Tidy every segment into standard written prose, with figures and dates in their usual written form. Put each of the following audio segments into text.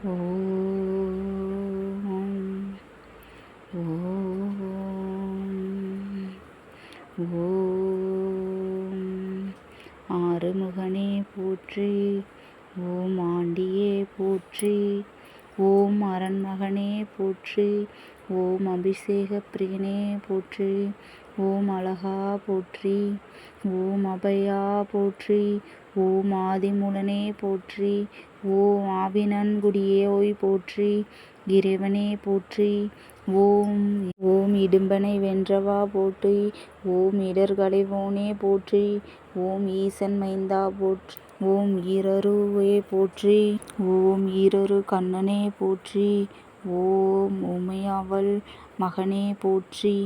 ஓம் ஓம் ஓம் ஆறுமுகனே போற்றி. ஓம் ஆண்டியே போற்றி. ஓம் அரண்மகனே போற்றி. ஓம் அபிஷேக பிரியனே போற்றி. ஓம் அழகா போற்றி. ஓம் அபயா போற்றி. ஓம் ஆதிமூலனே போற்றி. ஓம் ஆவினன்குடியோய் போற்றி. இறைவனே போற்றி. ஓம் ஓம் இடும்பனை வென்றவா போற்றி. ஓம் இடர்களைவோனே போற்றி. ஓம் ஈசன் மைந்தா போற்றி. ஓம் ஈரருவே போற்றி. ஓம் ஈரரு கண்ணனே போற்றி. ஓம் உமையவள் மகனே போற்றி.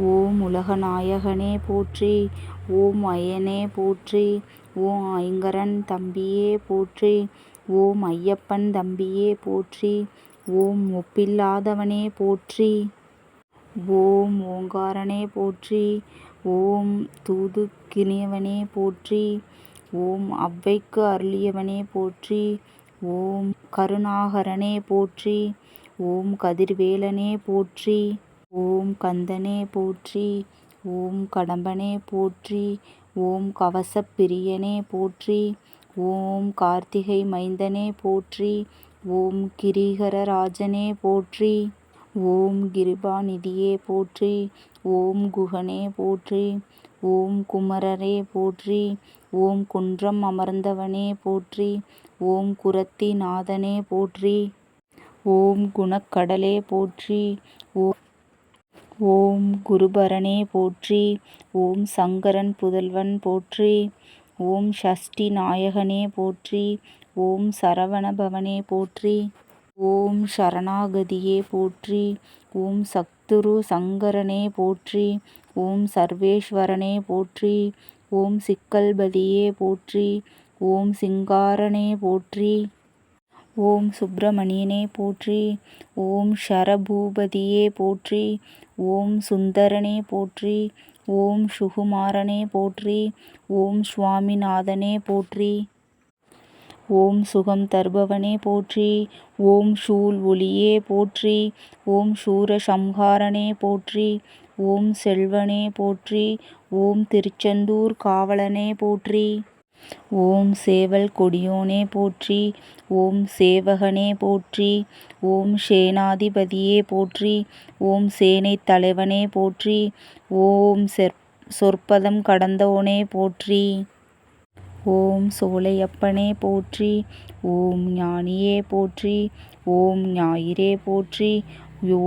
ஓம் உலகநாயகனே போற்றி. ஓம் ஐயனே போற்றி. ஓம் ஐங்கரன் தம்பியே போற்றி. ஓம் ஐயப்பன் தம்பியே போற்றி. ஓம் ஒப்பில்லாதவனே போற்றி. ஓம் ஓங்காரனே போற்றி. ஓம் தூதுக்கினியவனே போற்றி. ஓம் அவ்வைக்கு அருளியவனே போற்றி. ஓம் கருணாகரனே போற்றி. ஓம் கதிர்வேலனே போற்றி. ஓம் கந்தனே போற்றி. ஓம் கடம்பனே போற்றி. ஓம் கவசப் பிரியனே போற்றி. ஓம் கார்த்திகை மைந்தனே போற்றி. ஓம் கிரிகரராஜனே போற்றி. ஓம் கிருபாநிதியே போற்றி. ஓம் குகனே போற்றி. ஓம் குமரரே போற்றி. ஓம் குன்றம் அமர்ந்தவனே போற்றி. ஓம் குரத்தி நாதனே போற்றி. ஓம் குணக்கடலே போற்றி. ஓம் குருபரனே போற்றி. ஓம் சங்கரன் புதல்வன் போற்றி. ஓம் சஷ்டி நாயகனே போற்றி. ஓம் சரவணபவனே போற்றி. ஓம் சரணாகதியே போற்றி. ஓம் சத்குரு சங்கரனே போற்றி. ஓம் சர்வேஸ்வரனே போற்றி. ஓம் சிக்கல்பதியே போற்றி. ஓம் சிங்காரனே போற்றி. ஓம் சுப்பிரமணியனே போற்றி. ஓம் ஷரபூபதியே போற்றி. ஓம் சுந்தரனே போற்றி. ஓம் சுகுமாரனே போற்றி. ஓம் சுவாமிநாதனே போற்றி. ஓம் சுகம் தருபவனே போற்றி. ஓம் சூல் ஒளியே போற்றி. ஓம் சூரசம்ஹாரனே போற்றி. ஓம் செல்வனே போற்றி. ஓம் திருச்செந்தூர் காவலனே போற்றி. ஓம் சேவல் கொடியோனே போற்றி. ஓம் சேவகனே போற்றி. ஓம் சேனாதிபதியே போற்றி. ஓம் சேனைத் தலைவனே போற்றி. ஓம் சொற்பதம் கடந்தோனே போற்றி. ஓம் சோலையப்பனே போற்றி. ஓம் ஞானியே போற்றி. ஓம் ஞாயிறே போற்றி.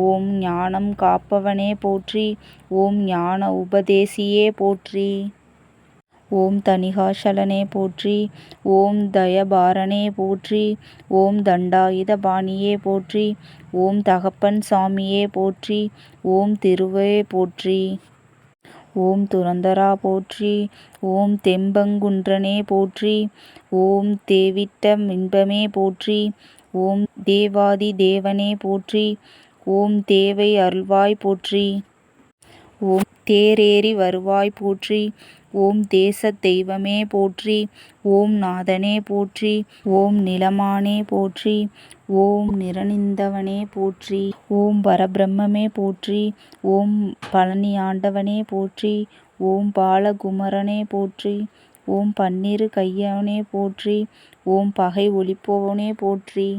ஓம் ஞானம் காப்பவனே போற்றி. ஓம் ஞான உபதேசியே போற்றி. ஓம் தணிகாசலனே போற்றி. ஓம் தயபாரனே போற்றி. ஓம் தண்டாயுத பாணியே போற்றி. ஓம் தகப்பன் சாமியே போற்றி. ஓம் திருவே போற்றி. ஓம் துரந்தரா போற்றி. ஓம் தெம்பங்குன்றனே போற்றி. ஓம் தேவிட்ட இன்பமே போற்றி. ஓம் தேவாதி தேவனே போற்றி. ஓம் தேவை அருள்வாய் போற்றி. ஓம் தேரேறி வருவாய் போற்றி. ஓம் தேசத் தெய்வமே போற்றி. ஓம் நாதனே போற்றி. ஓம் நிலமானே போற்றி. ஓம் நிரணிந்தவனே போற்றி. ஓம் பரபிரம்மமே போற்றி. ஓம் பழனியாண்டவனே போற்றி. ஓம் பாலகுமரனே போற்றி. ஓம் பன்னிரு கையனே போற்றி. ஓம் பகை ஒழிப்போனே போற்றி.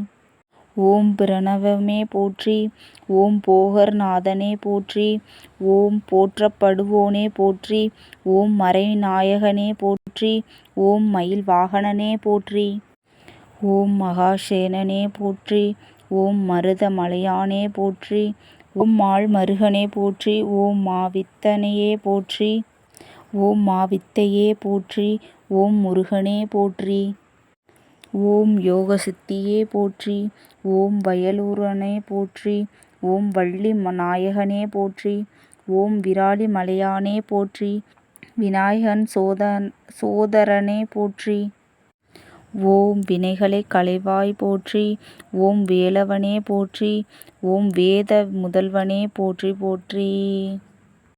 ஓம் பிரணவமே போற்றி. ஓம் போகர் நாதனே போற்றி. ஓம் போற்றப்படுவோனே போற்றி. ஓம் மறைநாயகனே போற்றி. ஓம் மயில் வாகனனே போற்றி. ஓம் மகாசேனனே போற்றி. ஓம் மருத மலையானே போற்றி. ஓம் மால் மருகனே போற்றி. ஓம் மாவித்தனையே போற்றி. ஓம் மாவித்தையே போற்றி. ஓம் முருகனே போற்றி. ஓம் யோகசித்தியே போற்றி. ஓம் வயலூரனே போற்றி. ஓம் வள்ளி நாயகனே போற்றி. ஓம் விராலி மலையானே போற்றி. விநாயகன் சோதரனே போற்றி. ஓம் வினைகளை களைவாய் போற்றி. ஓம் வேலவனே போற்றி. ஓம் வேத முதல்வனே போற்றி போற்றி.